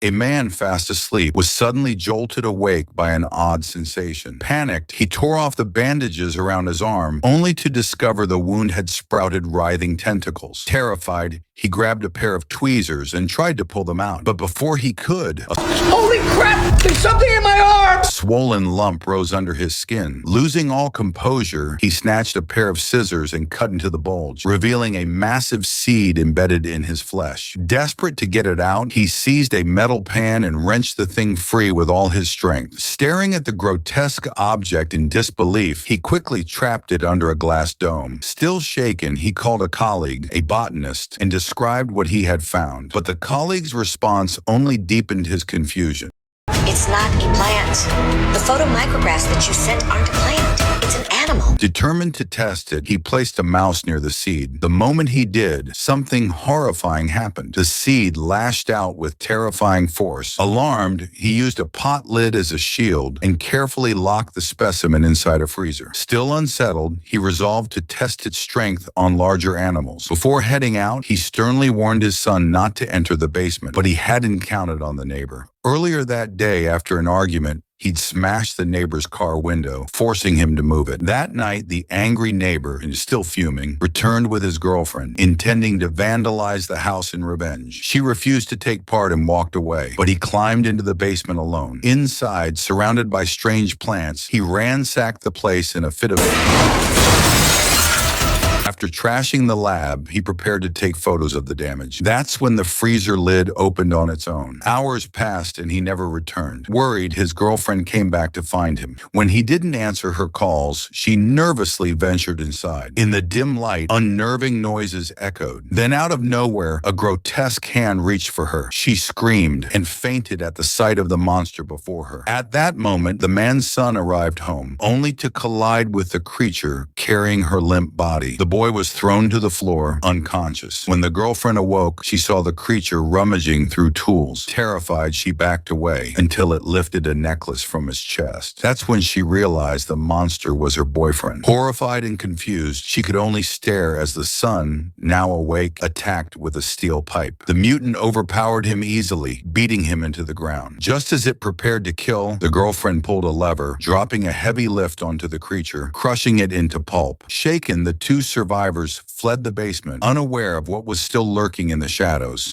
A man fast asleep was suddenly jolted awake by an odd sensation. Panicked, he tore off the bandages around his arm, only to discover the wound had sprouted writhing tentacles. Terrified, he grabbed a pair of tweezers and tried to pull them out. But before he could, a Holy crap! There's something in my arm! swollen lump rose under his skin. Losing all composure, he snatched a pair of scissors and cut into the bulge, revealing a massive seed embedded in his flesh. Desperate to get it out, he seized a metal pan and wrenched the thing free with all his strength. Staring at the grotesque object in disbelief, he quickly trapped it under a glass dome. Still shaken, he called a colleague, a botanist, and described what he had found. But the colleague's response only deepened his confusion. It's not a plant. The photomicrographs that you sent aren't a plant. It's an animal. Determined to test it, he placed a mouse near the seed. The moment he did, something horrifying happened. The seed lashed out with terrifying force. Alarmed, he used a pot lid as a shield and carefully locked the specimen inside a freezer. Still unsettled, he resolved to test its strength on larger animals. Before heading out, he sternly warned his son not to enter the basement, but he hadn't counted on the neighbor. Earlier that day, after an argument, he'd smashed the neighbor's car window, forcing him to move it. That night, the angry neighbor, still fuming, returned with his girlfriend, intending to vandalize the house in revenge. She refused to take part and walked away, but he climbed into the basement alone. Inside, surrounded by strange plants, he ransacked the place in a fit of After trashing the lab, he prepared to take photos of the damage. That's when the freezer lid opened on its own. Hours passed and he never returned. Worried, his girlfriend came back to find him. When he didn't answer her calls, she nervously ventured inside. In the dim light, unnerving noises echoed. Then out of nowhere, a grotesque hand reached for her. She screamed and fainted at the sight of the monster before her. At that moment, the man's son arrived home, only to collide with the creature carrying her limp body. The boy was thrown to the floor, unconscious. When the girlfriend awoke, she saw the creature rummaging through tools. Terrified, she backed away until it lifted a necklace from his chest. That's when she realized the monster was her boyfriend. Horrified and confused, she could only stare as the son, now awake, attacked with a steel pipe. The mutant overpowered him easily, beating him into the ground. Just as it prepared to kill, the girlfriend pulled a lever, dropping a heavy lift onto the creature, crushing it into pulp. Shaken, the two survivors fled the basement, unaware of what was still lurking in the shadows.